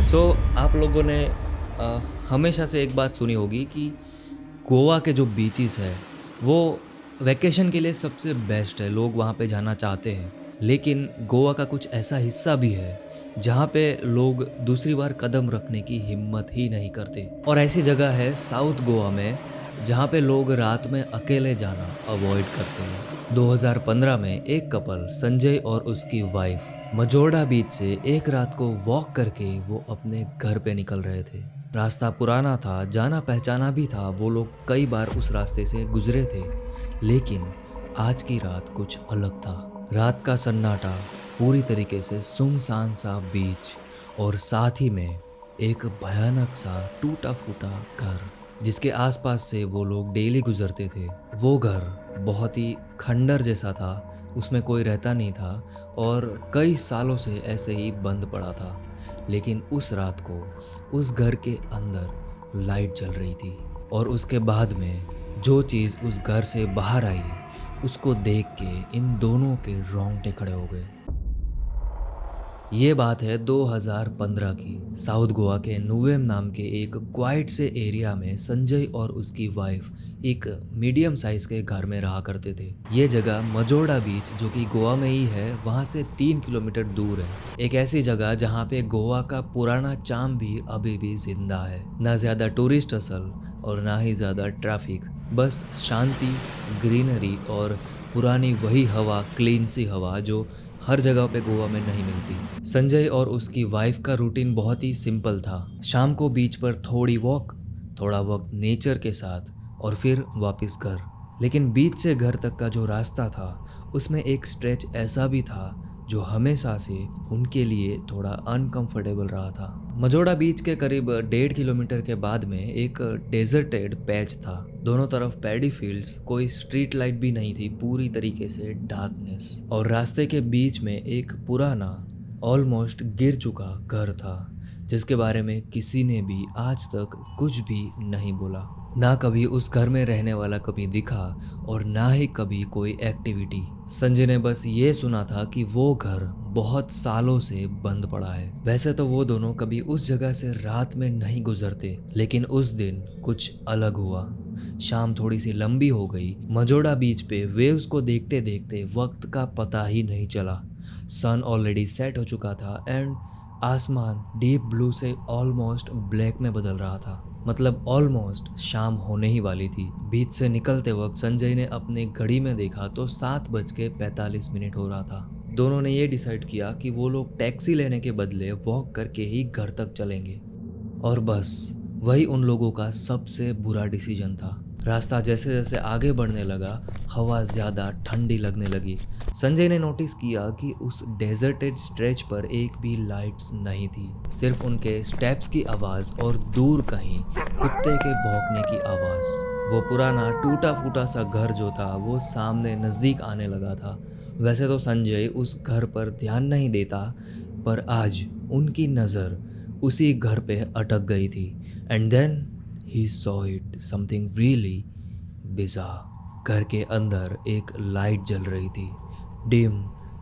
आप लोगों ने अ, हमेशा से एक बात सुनी होगी कि गोवा के जो बीचेस है वो वैकेशन के लिए सबसे बेस्ट है। लोग वहाँ पे जाना चाहते हैं, लेकिन गोवा का कुछ ऐसा हिस्सा भी है जहाँ पे लोग दूसरी बार कदम रखने की हिम्मत ही नहीं करते। और ऐसी जगह है साउथ गोवा में जहाँ पे लोग रात में अकेले जाना अवॉइड करते हैं। 2015 में एक कपल संजय और उसकी वाइफ मजोर्डा बीच से एक रात को वॉक करके वो अपने घर पे निकल रहे थे। रास्ता पुराना था, जाना पहचाना भी था, वो लोग कई बार उस रास्ते से गुजरे थे, लेकिन आज की रात कुछ अलग था। रात का सन्नाटा, पूरी तरीके से सुनसान सा बीच और साथ ही में एक भयानक सा टूटा फूटा घर जिसके आसपास से वो लोग डेली गुजरते थे। वो घर बहुत ही खंडर जैसा था, उसमें कोई रहता नहीं था और कई सालों से ऐसे ही बंद पड़ा था। लेकिन उस रात को उस घर के अंदर लाइट जल रही थी और उसके बाद में जो चीज़ उस घर से बाहर आई उसको देख के इन दोनों के रोंगटे खड़े हो गए। ये बात है 2015 की। साउथ गोवा के नुवेम नाम के एक क्वाइट से एरिया में संजय और उसकी वाइफ एक मीडियम साइज के घर में रहा करते थे। ये जगह मजोर्डा बीच जो कि गोवा में ही है, वहाँ से 3 किलोमीटर दूर है। एक ऐसी जगह जहाँ पे गोवा का पुराना चार्म भी अभी भी जिंदा है। ना ज्यादा टूरिस्ट असल और ना ही ज्यादा ट्रैफिक, बस शांति, ग्रीनरी और पुरानी वही हवा, क्लीन सी हवा जो हर जगह पे गोवा में नहीं मिलती। संजय और उसकी वाइफ का रूटीन बहुत ही सिंपल था। शाम को बीच पर थोड़ी वॉक, थोड़ा वक्त नेचर के साथ और फिर वापस घर। लेकिन बीच से घर तक का जो रास्ता था उसमें एक स्ट्रेच ऐसा भी था जो हमेशा से उनके लिए थोड़ा अनकंफर्टेबल रहा था। मजोड़ा बीच के करीब 1.5 किलोमीटर के बाद में एक डेजर्टेड पैच था। दोनों तरफ पैडी फील्ड्स, कोई स्ट्रीट लाइट भी नहीं थी, पूरी तरीके से डार्कनेस। और रास्ते के बीच में एक पुराना, ऑलमोस्ट गिर चुका घर था जिसके बारे में किसी ने भी आज तक कुछ भी नहीं बोला। ना कभी उस घर में रहने वाला कभी दिखा और ना ही कभी कोई एक्टिविटी। संजय ने बस ये सुना था कि वो घर बहुत सालों से बंद पड़ा है। वैसे तो वो दोनों कभी उस जगह से रात में नहीं गुजरते, लेकिन उस दिन कुछ अलग हुआ। शाम थोड़ी सी लंबी हो गई। मजोड़ा बीच पे वेव्स को देखते देखते वक्त का पता ही नहीं चला। सन ऑलरेडी सेट हो चुका था एंड आसमान डीप ब्लू से ऑलमोस्ट ब्लैक में बदल रहा था। मतलब ऑलमोस्ट शाम होने ही वाली थी। बीच से निकलते वक्त संजय ने अपने घड़ी में देखा तो 7:45 हो रहा था। दोनों ने ये डिसाइड किया कि वो लोग टैक्सी लेने के बदले वॉक करके ही घर तक चलेंगे। और बस वही उन लोगों का सबसे बुरा डिसीजन था। रास्ता जैसे जैसे आगे बढ़ने लगा, हवा ज़्यादा ठंडी लगने लगी। संजय ने नोटिस किया कि उस डेजर्टेड स्ट्रेच पर एक भी लाइट्स नहीं थी, सिर्फ उनके स्टेप्स की आवाज़ और दूर कहीं कुत्ते के भौंकने की आवाज़। वो पुराना टूटा फूटा सा घर जो था वो सामने नज़दीक आने लगा था। वैसे तो संजय उस घर पर ध्यान नहीं देता, पर आज उनकी नज़र उसी घर पे अटक गई थी। And then he saw it, something really bizarre. घर के अंदर एक लाइट जल रही थी, dim,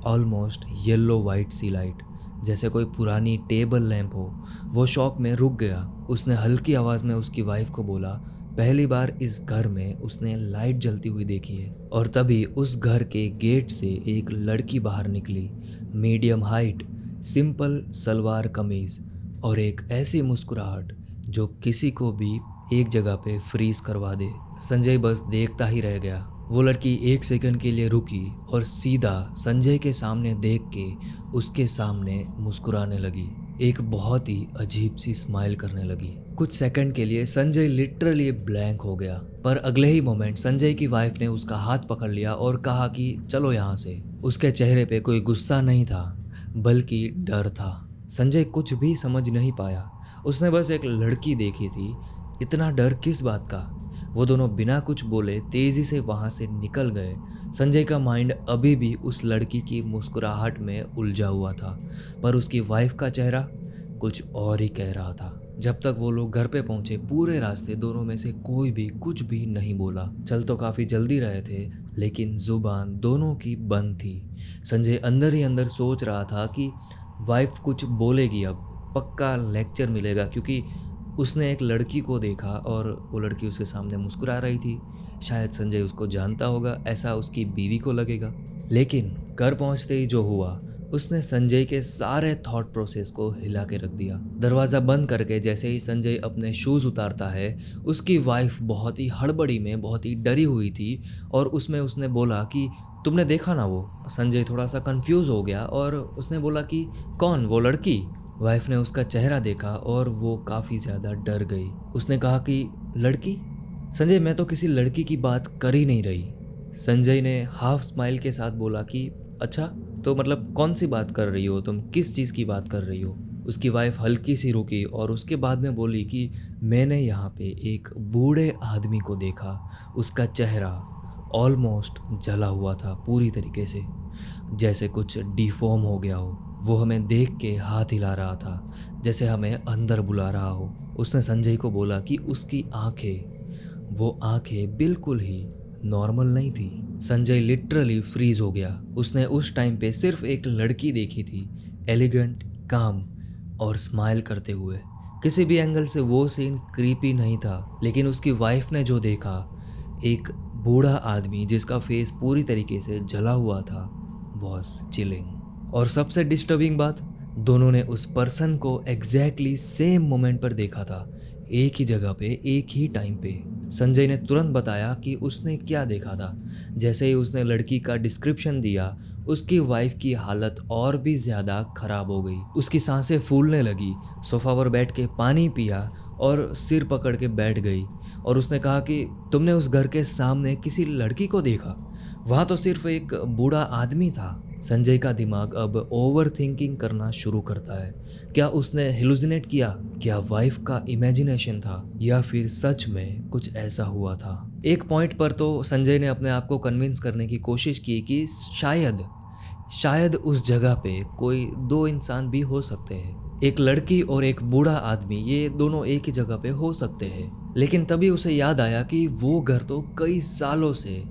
almost yellow white sea light, जैसे कोई पुरानी टेबल लैंप हो। वो शॉक में रुक गया। उसने हल्की आवाज़ में उसकी वाइफ को बोला, पहली बार इस घर में उसने लाइट जलती हुई देखी है। और तभी उस घर के गेट से एक लड़की बाहर निकली, medium height, simple salwar kameez और एक ऐसी मुस्कुराहट जो किसी को भी एक जगह पे फ्रीज करवा दे। संजय बस देखता ही रह गया। वो लड़की 1 सेकंड के लिए रुकी और सीधा संजय के सामने देख के उसके सामने मुस्कुराने लगी। एक बहुत ही अजीब सी स्माइल करने लगी। कुछ सेकंड के लिए संजय लिटरली ब्लैंक हो गया, पर अगले ही मोमेंट संजय की वाइफ ने उसका हाथ पकड़ लिया और कहा कि चलो यहाँ से। उसके चेहरे पे कोई गुस्सा नहीं था, बल्कि डर था। संजय कुछ भी समझ नहीं पाया। उसने बस एक लड़की देखी थी, इतना डर किस बात का। वो दोनों बिना कुछ बोले तेजी से वहां से निकल गए। संजय का माइंड अभी भी उस लड़की की मुस्कुराहट में उलझा हुआ था, पर उसकी वाइफ का चेहरा कुछ और ही कह रहा था। जब तक वो लोग घर पे पहुंचे, पूरे रास्ते दोनों में से कोई भी कुछ भी नहीं बोला। चल तो काफी जल्दी रहे थे, लेकिन जुबान दोनों की बंद थी। संजय अंदर ही अंदर सोच रहा था कि वाइफ कुछ बोलेगी अब, पक्का लेक्चर मिलेगा, क्योंकि उसने एक लड़की को देखा और वो लड़की उसके सामने मुस्कुरा रही थी। शायद संजय उसको जानता होगा, ऐसा उसकी बीवी को लगेगा। लेकिन घर पहुंचते ही जो हुआ, उसने संजय के सारे थॉट प्रोसेस को हिला के रख दिया। दरवाज़ा बंद करके जैसे ही संजय अपने शूज़ उतारता है, उसकी वाइफ बहुत ही हड़बड़ी में, बहुत ही डरी हुई थी और उसमें उसने बोला कि तुमने देखा ना वो। संजय थोड़ा सा कंफ्यूज हो गया और उसने बोला कि कौन, वो लड़की? वाइफ ने उसका चेहरा देखा और वो काफ़ी ज़्यादा डर गई। उसने कहा कि लड़की? संजय, मैं तो किसी लड़की की बात कर ही नहीं रही। संजय ने हाफ स्माइल के साथ बोला कि अच्छा, तो मतलब कौन सी बात कर रही हो तुम, किस चीज़ की बात कर रही हो? उसकी वाइफ हल्की सी रुकी और उसके बाद में बोली कि मैंने यहाँ पे एक बूढ़े आदमी को देखा। उसका चेहरा ऑलमोस्ट जला हुआ था पूरी तरीके से, जैसे कुछ डिफॉर्म हो गया हो। वो हमें देख के हाथ हिला रहा था, जैसे हमें अंदर बुला रहा हो। उसने संजय को बोला कि उसकी आंखें, वो आंखें बिल्कुल ही नॉर्मल नहीं थी। संजय लिटरली फ्रीज हो गया। उसने उस टाइम पे सिर्फ एक लड़की देखी थी, एलिगेंट, काम और स्माइल करते हुए। किसी भी एंगल से वो सीन क्रीपी नहीं था, लेकिन उसकी वाइफ ने जो देखा, एक बूढ़ा आदमी जिसका फेस पूरी तरीके से जला हुआ था, वॉज चिलिंग। और सबसे डिस्टर्बिंग बात, दोनों ने उस पर्सन को एग्जैक्टली सेम मोमेंट पर देखा था, एक ही जगह पे, एक ही टाइम पे। संजय ने तुरंत बताया कि उसने क्या देखा था। जैसे ही उसने लड़की का डिस्क्रिप्शन दिया, उसकी वाइफ की हालत और भी ज़्यादा खराब हो गई। उसकी सांसें फूलने लगी, सोफा पर बैठ के पानी पिया और सिर पकड़ के बैठ गई। और उसने कहा कि तुमने उस घर के सामने किसी लड़की को देखा? वहाँ तो सिर्फ एक बूढ़ा आदमी था। संजय का दिमाग अब ओवर थिंकिंग करना शुरू करता है। क्या उसने हेलुसिनेट किया? क्या वाइफ का इमेजिनेशन था? या फिर सच में कुछ ऐसा हुआ था? एक पॉइंट पर तो संजय ने अपने आप को कन्विंस करने की कोशिश की कि शायद उस जगह पे कोई दो इंसान भी हो सकते हैं, एक लड़की और एक बूढ़ा आदमी, ये दोनों एक ही जगह पे हो सकते हैं। लेकिन तभी उसे याद आया कि वो घर तो कई सालों से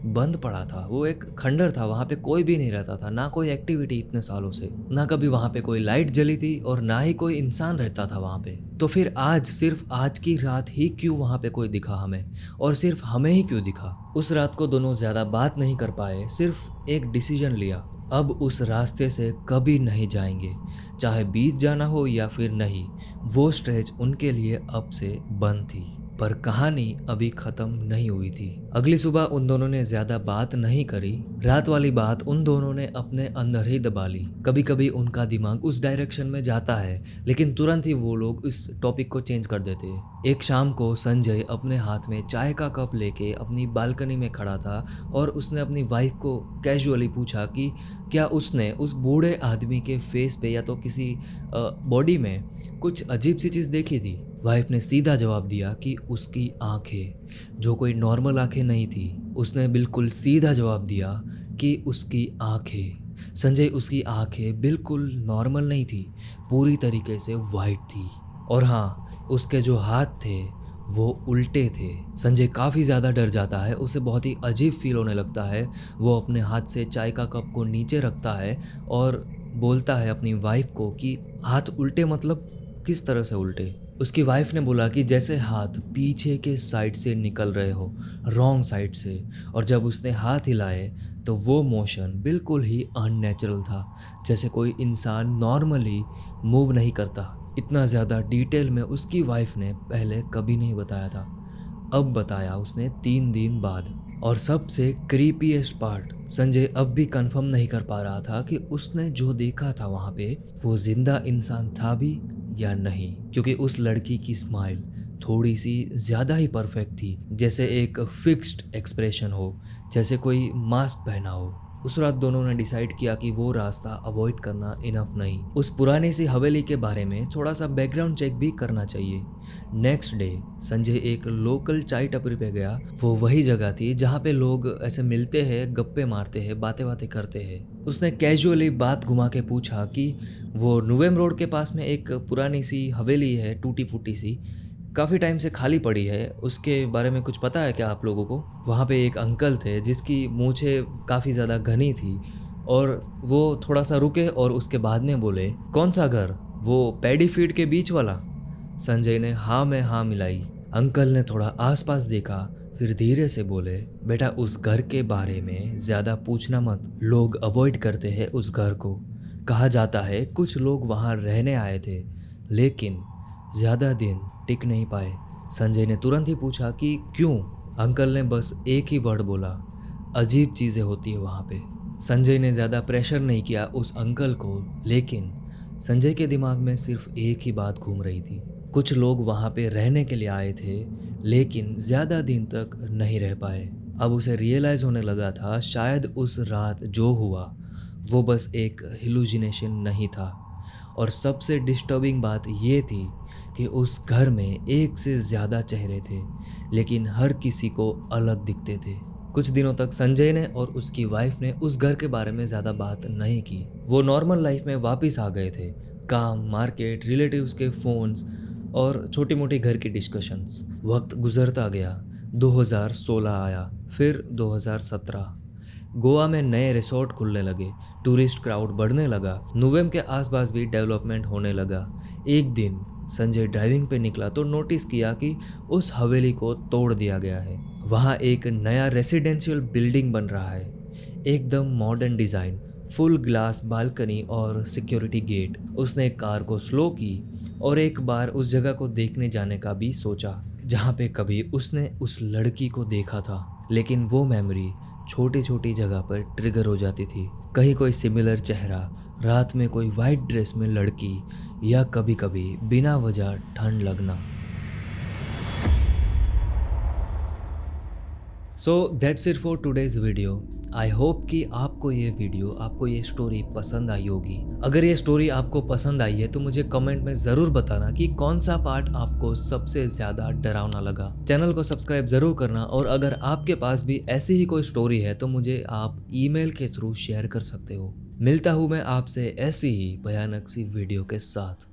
बंद पड़ा था, वो एक खंडर था, वहाँ पे कोई भी नहीं रहता था, ना कोई एक्टिविटी इतने सालों से, ना कभी वहाँ पे कोई लाइट जली थी और ना ही कोई इंसान रहता था वहाँ पे। तो फिर आज, सिर्फ आज की रात ही क्यों वहाँ पे कोई दिखा हमें, और सिर्फ हमें ही क्यों दिखा? उस रात को दोनों ज़्यादा बात नहीं कर पाए, सिर्फ एक डिसीजन लिया, अब उस रास्ते से कभी नहीं जाएंगे, चाहे बीत जाना हो या फिर नहीं। वो स्ट्रेच उनके लिए अब से बंद थी। पर कहानी अभी खत्म नहीं हुई थी। अगली सुबह उन दोनों ने ज्यादा बात नहीं करी। रात वाली बात उन दोनों ने अपने अंदर ही दबा ली। कभी कभी उनका दिमाग उस डायरेक्शन में जाता है, लेकिन तुरंत ही वो लोग इस टॉपिक को चेंज कर देते हैं। एक शाम को संजय अपने हाथ में चाय का कप लेके अपनी बालकनी में खड़ा था और उसने अपनी वाइफ को कैजुअली पूछा कि क्या उसने उस बूढ़े आदमी के फेस पे या तो किसी बॉडी में कुछ अजीब सी चीज़ देखी थी। वाइफ ने सीधा जवाब दिया कि उसकी आंखें, जो कोई नॉर्मल आंखें नहीं थी। उसने बिल्कुल सीधा जवाब दिया कि उसकी आंखें, संजय, उसकी आंखें बिल्कुल नॉर्मल नहीं थी, पूरी तरीके से वाइट थी। और हाँ, उसके जो हाथ थे वो उल्टे थे। संजय काफ़ी ज़्यादा डर जाता है, उसे बहुत ही अजीब फील होने लगता है। वो अपने हाथ से चाय का कप को नीचे रखता है और बोलता है अपनी वाइफ को कि हाथ उल्टे मतलब किस तरह से उल्टे? उसकी वाइफ ने बोला कि जैसे हाथ पीछे के साइड से निकल रहे हो, रॉन्ग साइड से। और जब उसने हाथ हिलाए तो वो मोशन बिल्कुल ही अननेचुरल था, जैसे कोई इंसान नॉर्मली मूव नहीं करता। इतना ज़्यादा डिटेल में उसकी वाइफ ने पहले कभी नहीं बताया था, अब बताया उसने 3 दिन बाद। और सबसे क्रीपीएस्ट पार्ट, संजय अब भी कंफर्म नहीं कर पा रहा था कि उसने जो देखा था वहाँ पे वो जिंदा इंसान था भी या नहीं, क्योंकि उस लड़की की स्माइल थोड़ी सी ज़्यादा ही परफेक्ट थी, जैसे एक फिक्स्ड एक्सप्रेशन हो, जैसे कोई मास्क पहना हो। उस रात दोनों ने डिसाइड किया कि वो रास्ता अवॉइड करना इनफ नहीं, उस पुरानी सी हवेली के बारे में थोड़ा सा बैकग्राउंड चेक भी करना चाहिए। नेक्स्ट डे संजय एक लोकल चाय टपरी पे गया। वो वही जगह थी जहाँ पे लोग ऐसे मिलते हैं, गप्पे मारते हैं, बातें करते हैं। उसने कैजुअली बात घुमा के पूछा कि वो नुवेम रोड के पास में एक पुरानी सी हवेली है, टूटी फूटी सी, काफ़ी टाइम से खाली पड़ी है, उसके बारे में कुछ पता है क्या आप लोगों को? वहाँ पे एक अंकल थे जिसकी मूंछें काफ़ी ज़्यादा घनी थी, और वो थोड़ा सा रुके और उसके बाद में बोले, कौन सा घर? वो पैडी फील्ड के बीच वाला? संजय ने हाँ में हाँ मिलाई। अंकल ने थोड़ा आसपास देखा, फिर धीरे से बोले, बेटा उस घर के बारे में ज्यादा पूछना मत, लोग अवॉइड करते हैं उस घर को। कहा जाता है कुछ लोग वहाँ रहने आए थे, लेकिन ज्यादा दिन टिक नहीं पाए। संजय ने तुरंत ही पूछा कि क्यों? अंकल ने बस एक ही वर्ड बोला, अजीब चीजें होती है वहाँ पे। संजय ने ज्यादा प्रेशर नहीं किया उस अंकल को, लेकिन संजय के दिमाग में सिर्फ एक ही बात घूम रही थी। कुछ लोग वहाँ पे रहने के लिए आए थे, लेकिन ज़्यादा दिन तक नहीं रह पाए। अब उसे रियलाइज़ होने लगा था शायद उस रात जो हुआ वो बस एक हिलुजिनेशन नहीं था। और सबसे डिस्टर्बिंग बात ये थी कि उस घर में एक से ज़्यादा चेहरे थे, लेकिन हर किसी को अलग दिखते थे। कुछ दिनों तक संजय ने और उसकी वाइफ ने उस घर के बारे में ज़्यादा बात नहीं की। वो नॉर्मल लाइफ में वापस आ गए थे। काम, मार्केट, रिलेटिव्स के फ़ोन्स और छोटी मोटी घर की डिस्कशंस। वक्त गुजरता गया। 2016 आया, फिर 2017। गोवा में नए रिसोर्ट खुलने लगे, टूरिस्ट क्राउड बढ़ने लगा, नुवेम के आसपास भी डेवलपमेंट होने लगा। एक दिन संजय ड्राइविंग पे निकला तो नोटिस किया कि उस हवेली को तोड़ दिया गया है। वहाँ एक नया रेसिडेंशियल बिल्डिंग बन रहा है, एकदम modern design, full glass balcony और सिक्योरिटी गेट। उसने कार को स्लो की और एक बार उस जगह को देखने जाने का भी सोचा जहाँ पे कभी उसने उस लड़की को देखा था। लेकिन वो मेमोरी छोटी छोटी जगह पर ट्रिगर हो जाती थी। कहीं कोई सिमिलर चेहरा, रात में कोई वाइट ड्रेस में लड़की, या कभी कभी बिना वजह ठंड लगना। So that's it for today's video. I hope कि आपको ये स्टोरी पसंद आई होगी। अगर ये स्टोरी आपको पसंद आई है तो मुझे कमेंट में ज़रूर बताना कि कौन सा पार्ट आपको सबसे ज़्यादा डरावना लगा। चैनल को सब्सक्राइब ज़रूर करना, और अगर आपके पास भी ऐसी ही कोई स्टोरी है तो मुझे आप ईमेल के थ्रू शेयर कर सकते हो। मिलता हूँ मैं आपसे ऐसी ही भयानक सी वीडियो के साथ।